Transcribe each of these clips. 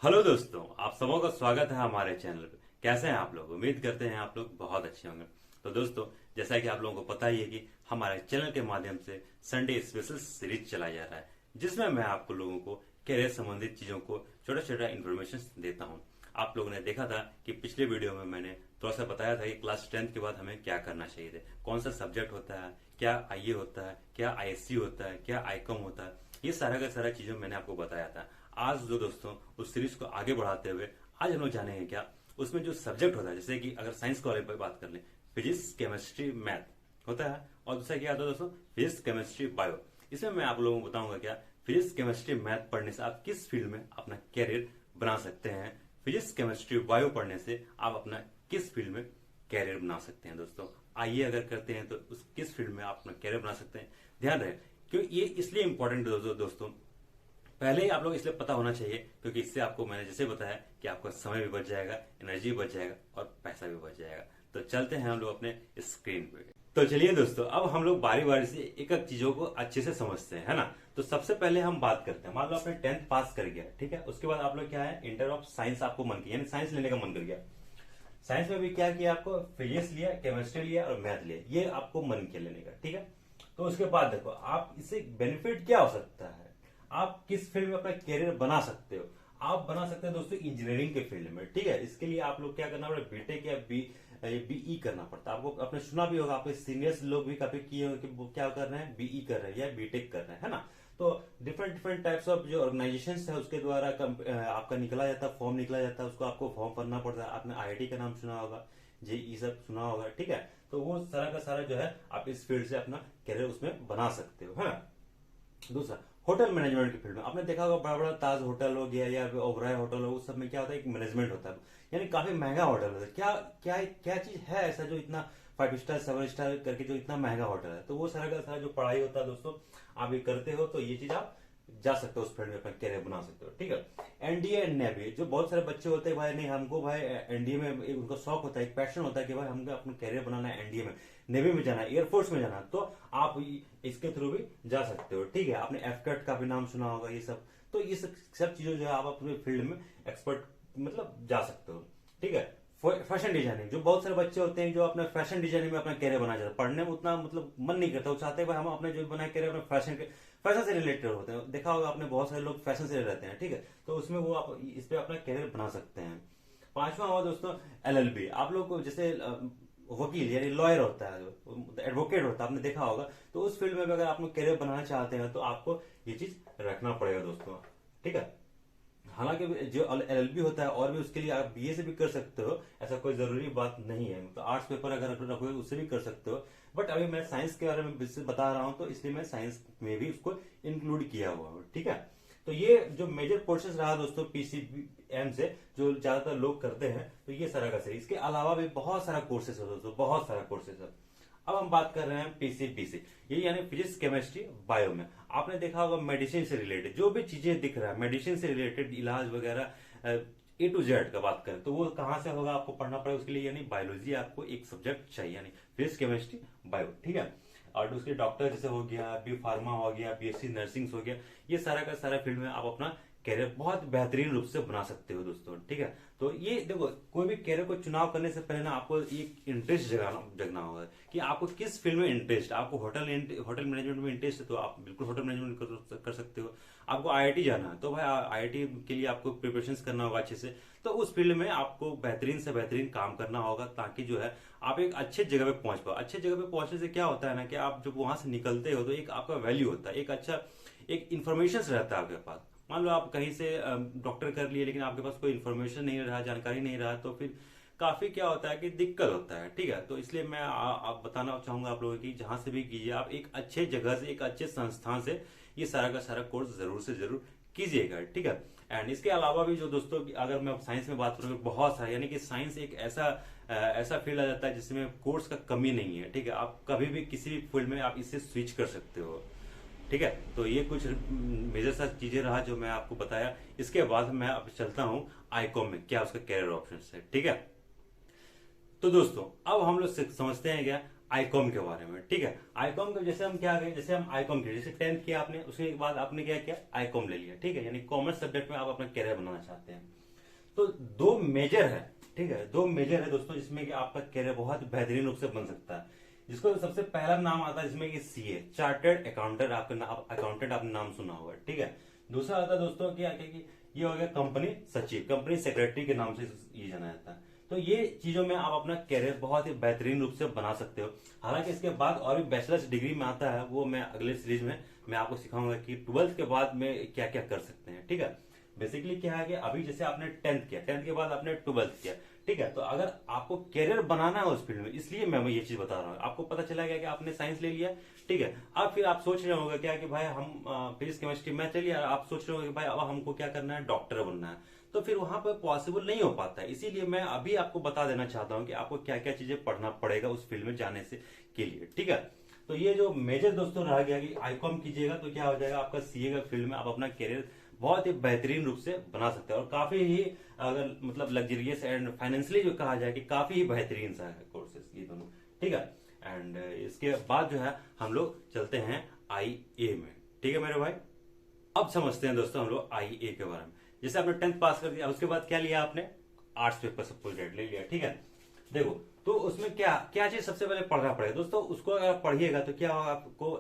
Hello दोस्तों, आप सबों का स्वागत है हमारे चैनल पे। कैसे हैं आप लोग? उम्मीद करते हैं आप लोग बहुत अच्छे होंगे। तो दोस्तों, जैसा कि आप लोगों को पता ही है कि हमारे चैनल के माध्यम से संडे स्पेशल सीरीज चलाया जा रहा है, जिसमें मैं आपको लोगों को कैरियर संबंधित चीजों को छोटा छोटा इन्फॉर्मेशन देता हूँ। आप लोगों ने देखा था कि पिछले वीडियो में मैंने थोड़ा सा बताया था कि क्लास 10 के बाद हमें क्या करना चाहिए थे, कौन सा सब्जेक्ट होता है, क्या आईए होता है, क्या आईएससी होता है, क्या आईकॉम होता है। ये सारा का सारा चीजों मैंने आपको बताया था। आज जो दोस्तों उस सीरीज को आगे बढ़ाते हुए आज हम लोग जानेंगे क्या उसमें जो सब्जेक्ट होता है। जैसे कि अगर साइंस के बारे में बात कर लें, फिजिक्स केमिस्ट्री मैथ होता है, और दूसरा क्या आता है दोस्तों, फिजिक्स केमिस्ट्री बायो। इसमें मैं आप लोगों को बताऊंगा क्या फिजिक्स केमिस्ट्री मैथ पढ़ने से आप किस फील्ड में अपना कैरियर बना सकते हैं, फिजिक्स केमिस्ट्री बायो पढ़ने से आप अपना किस फील्ड में कैरियर बना सकते हैं। दोस्तों आइए अगर करते हैं तो उस किस फील्ड में आप अपना कैरियर बना सकते हैं, ध्यान रहे क्यों ये इसलिए इंपॉर्टेंट है दोस्तों। पहले ही आप लोग इसलिए पता होना चाहिए क्योंकि इससे आपको मैंने जैसे बताया कि आपका समय भी बच जाएगा, एनर्जी भी बच जाएगा और पैसा भी बच जाएगा। तो चलते हैं हम लोग अपने स्क्रीन पे। तो चलिए दोस्तों, अब हम लोग बारी बारी से एक एक चीजों को अच्छे से समझते हैं, है ना। तो सबसे पहले हम बात करते हैं, मान लो आपने 10th पास कर गया, ठीक है। उसके बाद आप लोग क्या है, इंटर ऑफ साइंस आपको मन किया, यानी साइंस लेने का मन कर गया। साइंस में भी क्या किया, आपको फिजिक्स लिया, केमिस्ट्री लिया और मैथ लिया, ये आपको मन किया लेने का, ठीक है। तो उसके बाद देखो आप इससे बेनिफिट क्या हो सकता है, आप किस फील्ड में अपना करियर बना सकते हो। आप बना सकते हैं दोस्तों इंजीनियरिंग के फील्ड में, ठीक है। इसके लिए आप लोग क्या करना पड़ेगा, बीटेक या बीई करना पड़ता है आपको। आपने सुना भी होगा, आपके सीनियर्स लोग भी काफी किए होंगे कि वो क्या कर रहे हैं, बीई कर रहे हैं या बीटेक कर रहे हैं, है ना। तो डिफरेंट डिफरेंट टाइप्स ऑफ जो ऑर्गेनाइजेशन है उसके द्वारा आपका निकला जाता है, फॉर्म निकला जाता है, उसको आपको फॉर्म भरना पड़ता है। आपने आईआईटी का नाम सुना होगा, जेई सब सुना होगा, ठीक है। तो वो सारा का सारा जो है आप इस फील्ड से अपना करियर उसमें बना सकते हो, है ना। दूसरा, होटल मैनेजमेंट की फील्ड में आपने देखा होगा, बड़ा बड़ा ताज होटल हो गया या ओबराय होटल हो, उस सब में क्या होता है, एक मैनेजमेंट होता है, यानी काफी महंगा होटल होता है। क्या क्या क्या चीज है ऐसा जो इतना 5 स्टार 7 स्टार करके जो इतना महंगा होटल है। तो वो सारा का सारा जो पढ़ाई होता है दोस्तों, आप ये करते हो तो ये चीज आप जा सकते हो, उस फील्ड में अपना कैरियर बना सकते हो, ठीक है। एनडीए एंड नेवी, जो बहुत सारे बच्चे होते हैं भाई, नहीं हमको भाई एनडीए में उनका शौक होता है, एक पैशन होता है कि भाई हमको अपना कैरियर बनाना है, एनडीए में नेवी में जाना है, एयरफोर्स में जाना है, तो आप इसके थ्रू भी जा सकते हो, ठीक है। आपने एफकट का भी नाम सुना होगा, ये सब। तो ये सब चीजों जो है आप अपने फील्ड में एक्सपर्ट मतलब जा सकते हो, ठीक है। फैशन डिजाइनिंग, जो बहुत सारे बच्चे होते हैं जो अपना फैशन डिजाइनिंग में अपना कैरियर बना चाहते हैं, पढ़ने में उतना मतलब मन नहीं करता, वो चाहते हैं भाई हम अपने जो बनाए कैरियर अपने फैशन से रिलेटेड होते हैं। देखा होगा आपने, बहुत सारे लोग फैशन से रहते हैं, ठीक है। तो उसमें वो आप इस पे अपना कैरियर बना सकते हैं। पांचवा हुआ दोस्तों एलएलबी। आप लोग को जैसे वकील यानी लॉयर होता है, एडवोकेट होता है, आपने देखा होगा। तो उस फील्ड में भी अगर आप लोग कैरियर बनाना चाहते हैं तो आपको ये चीज रखना पड़ेगा दोस्तों, ठीक है। हालांकि जो एलएलबी होता है और भी उसके लिए आप बीए से भी कर सकते हो, ऐसा कोई जरूरी बात नहीं है। मतलब आर्ट्स पेपर अगर रखोगे उससे भी कर सकते हो, बट अभी मैं साइंस के बारे में बता रहा हूं तो इसलिए मैं साइंस में भी उसको इंक्लूड किया हुआ हूं, ठीक है। तो ये जो मेजर पोर्शन रहा दोस्तों पीसीएम से, जो ज्यादातर लोग करते हैं, तो ये सारा का सही। इसके अलावा भी बहुत सारा कोर्सेस है दोस्तों, बहुत सारा कोर्सेस है। अब हम बात कर रहे हैं पीसीबी से, ये यानी फिजिक्स केमिस्ट्री बायो में। आपने देखा होगा मेडिसिन से रिलेटेड जो भी चीजें दिख रहा है, मेडिसिन से रिलेटेड इलाज वगैरह ए टू जेड का बात करें तो वो कहां से होगा, आपको पढ़ना पड़ेगा उसके लिए, यानी बायोलॉजी आपको एक सब्जेक्ट चाहिए, यानी फिजिक्स केमिस्ट्री बायो, ठीक है। और उसके डॉक्टर जैसे हो गया, बी फार्मा हो गया, बीएससी नर्सिंग हो गया, ये सारा का सारा फील्ड में आप अपना कैरियर बहुत बेहतरीन रूप से बना सकते हो दोस्तों, ठीक है। तो ये देखो, कोई भी कैरियर को चुनाव करने से पहले ना आपको एक इंटरेस्ट जगना होगा कि आपको किस फील्ड में इंटरेस्ट। आपको होटल मैनेजमेंट में इंटरेस्ट है तो आप बिल्कुल होटल मैनेजमेंट कर सकते हो। आपको आईआईटी जाना है तो भाई आईआईटी के लिए आपको प्रिपरेशन करना होगा अच्छे से। तो उस फील्ड में आपको बेहतरीन से बेहतरीन काम करना होगा, ताकि जो है आप एक अच्छे जगह पे पहुंच पाओ। अच्छे जगह पे पहुंचने से क्या होता है ना कि आप जब वहां से निकलते हो तो एक आपका वैल्यू होता है, एक अच्छा एक इन्फॉर्मेशन रहता है आपके पास। मान लो आप कहीं से डॉक्टर कर लिए लेकिन आपके पास कोई इन्फॉर्मेशन नहीं रहा, जानकारी नहीं रहा, तो फिर काफी क्या होता है कि दिक्कत होता है, ठीक है। तो इसलिए मैं आप बताना चाहूंगा आप लोगों की, जहां से भी कीजिए आप एक अच्छे जगह से, एक अच्छे संस्थान से ये सारा का सारा कोर्स जरूर से जरूर कीजिएगा, ठीक है। एंड इसके अलावा भी जो दोस्तों अगर मैं साइंस में बात करूँ, बहुत सारा, यानी कि साइंस एक ऐसा फील्ड आ जाता है जिसमें कोर्स का कमी नहीं है, ठीक है। आप कभी भी किसी भी फील्ड में आप इससे स्विच कर सकते हो, ठीक है। तो ये कुछ मेजर सा चीजें रहा जो मैं आपको बताया। इसके बाद मैं अब चलता हूं आईकॉम में क्या उसका कैरियर ऑप्शन है, ठीक है। तो दोस्तों अब हम लोग समझते हैं क्या आईकॉम के बारे में। ठीक है, आईकॉम के जैसे हम क्या करें, जैसे हम आईकॉम के जैसे 10th किया आपने, उसके बाद आपने क्या किया, आईकॉम ले लिया। ठीक है, यानी कॉमर्स सब्जेक्ट में आप अपना कैरियर बनाना चाहते हैं। तो दो मेजर है, ठीक है, दो मेजर है दोस्तों जिसमें कि आपका कैरियर बहुत बेहतरीन रूप से बन सकता है। जिसको सबसे पहला नाम आता है जिसमें कि सीए, चार्टर्ड अकाउंटेंट, आपका अकाउंटेंट आपने नाम सुना होगा। ठीक है, दूसरा आता है दोस्तों क्या कि ये हो गया कंपनी सचिव, कंपनी सेक्रेटरी के नाम से ये जाना जाता है। तो ये चीजों में आप अपना कैरियर बहुत ही बेहतरीन रूप से बना सकते हो। हालांकि इसके बाद और भी बैचलर्स डिग्री में आता है, वो मैं अगले सीरीज में मैं आपको सिखाऊंगा कि 12th के बाद में क्या क्या कर सकते हैं। ठीक है, बेसिकली क्या है कि अभी जैसे आपने 10th किया, 10th के बाद आपने 12th किया। ठीक है, तो अगर आपको कैरियर बनाना है उस फील्ड में, इसलिए मैं ये चीज बता रहा हूँ। आपको पता चला गया कि आपने साइंस ले लिया, ठीक है, अब फिर आप सोच रहे होंगे क्या कि भाई हम फिजिक्स केमिस्ट्री मैथ ले लिया, आप सोच रहे होंगे कि भाई अब हमको क्या करना है, डॉक्टर बनना है। तो फिर वहां पर पॉसिबल नहीं हो पाता है। इसीलिए मैं अभी आपको बता देना चाहता हूँ कि आपको क्या क्या चीजें पढ़ना पड़ेगा उस फील्ड में जाने से के लिए। ठीक है, तो ये जो मेजर दोस्तों रह गया कि आईकॉम कीजिएगा तो क्या हो जाएगा, आपका सीए का फील्ड में आप अपना कैरियर बहुत ही बेहतरीन रूप से बना सकते हैं। और काफी ही अगर मतलब लग्जरियस एंड फाइनेंशियली जो कहा जाए कि काफी ही बेहतरीन सा है कोर्सेस ये दोनों। ठीक है, एंड इसके बाद जो है हम लोग चलते हैं आईए में। ठीक है मेरे भाई, अब समझते हैं दोस्तों हम लोग आईए के बारे में। जैसे आपने 10th पास कर दिया, उसके बाद क्या लिया आपने, आर्ट्स पेपर सपोज ले लिया। ठीक है, देखो तो उसमें क्या क्या चीज सबसे पहले पढ़ना पड़ेगा दोस्तों। उसको अगर आप पढ़िएगा तो क्या होगा,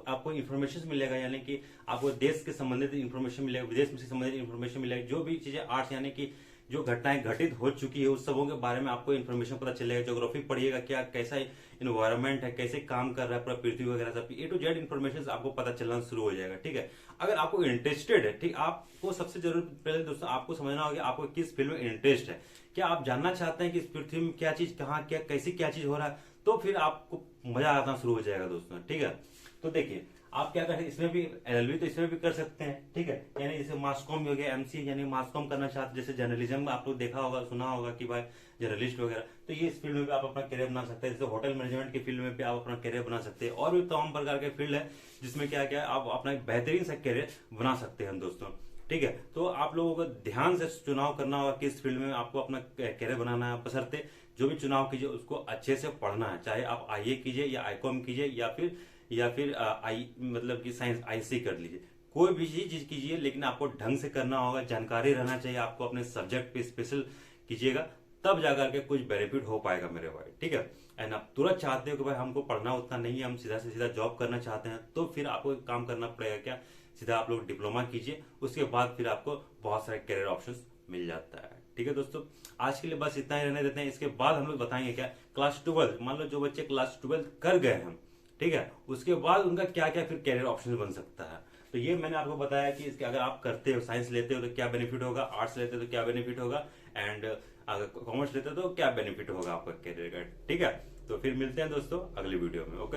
आपको इन्फॉर्मेशन मिलेगा, यानी कि आपको देश के संबंधित इन्फॉर्मेशन मिलेगा, विदेश से संबंधित इन्फॉर्मेशन मिलेगा। जो भी चीजें आर्ट्स यानी कि जो घटनाएं घटित हो चुकी है उस सबों के बारे में आपको इन्फॉर्मेशन पता चलेगा। ज्योग्राफी पढ़िएगा, क्या कैसा इन्वायरमेंट है, कैसे काम कर रहा है पूरा पृथ्वी वगैरह सब ए टू जेड इन्फॉर्मेशन आपको पता चलना शुरू हो जाएगा। ठीक है, अगर आपको इंटरेस्टेड है, ठीक, आपको सबसे जरूरी पहले दोस्तों आपको समझना होगा आपको किस फील्ड में इंटरेस्ट है। क्या आप जानना चाहते हैं कि इस पृथ्वी में क्या चीज कहाँ क्या कैसी क्या चीज हो रहा है, तो फिर आपको मजा आना शुरू हो जाएगा दोस्तों। ठीक है, तो देखिए आप क्या करें, इसमें भी एलएलबी तो इसमें भी कर सकते हैं। ठीक है, यानी जैसे मास कॉम हो गया, एमसी यानी मास कॉम करना चाहते, जैसे जर्नलिज्म में आप लोग देखा होगा सुना होगा कि भाई जर्नलिस्ट वगैरह, तो ये इस फील्ड में भी आप अपना करियर बना सकते हैं। जैसे होटल मैनेजमेंट की फील्ड में भी आप अपना करियर बना सकते हैं। और भी तमाम प्रकार के फील्ड है जिसमें क्या क्या आप अपना एक बेहतरीन सा करियर बना सकते हैं दोस्तों। ठीक है, तो आप लोगों को ध्यान से चुनाव करना होगा किस फील्ड में आपको अपना करियर बनाना है। बशर्ते जो भी चुनाव कीजिए उसको अच्छे से पढ़ना है, चाहे आप आईए कीजिए या आईकॉम कीजिए या फिर आई मतलब कि साइंस आईसी कर लीजिए, कोई भी चीज कीजिए, लेकिन आपको ढंग से करना होगा, जानकारी रहना चाहिए आपको, अपने सब्जेक्ट पे स्पेशल कीजिएगा, तब जाकर के कुछ बेनिफिट हो पाएगा मेरे भाई। ठीक है, एंड आप तुरंत चाहते हो कि भाई हमको पढ़ना उतना नहीं है, हम सीधा से सीधा जॉब करना चाहते हैं, तो फिर आपको एक काम करना पड़ेगा, क्या, सीधा आप लोग डिप्लोमा कीजिए, उसके बाद फिर आपको बहुत सारे करियर ऑप्शंस मिल जाता है। ठीक है दोस्तों, आज के लिए बस इतना ही रहने देते हैं। इसके बाद हम लोग बताएंगे क्या क्लास 12, मान लो जो बच्चे क्लास 12 कर गए हैं, ठीक है, उसके बाद उनका क्या क्या फिर करियर ऑप्शन बन सकता है। तो ये मैंने आपको बताया कि इसके अगर आप करते हो, साइंस लेते हो तो क्या बेनिफिट होगा, आर्ट्स लेते हो तो क्या बेनिफिट होगा, एंड अगर कॉमर्स लेते हो तो क्या बेनिफिट होगा आपका करियर का। ठीक है, तो फिर मिलते हैं दोस्तों अगली वीडियो में। ओके।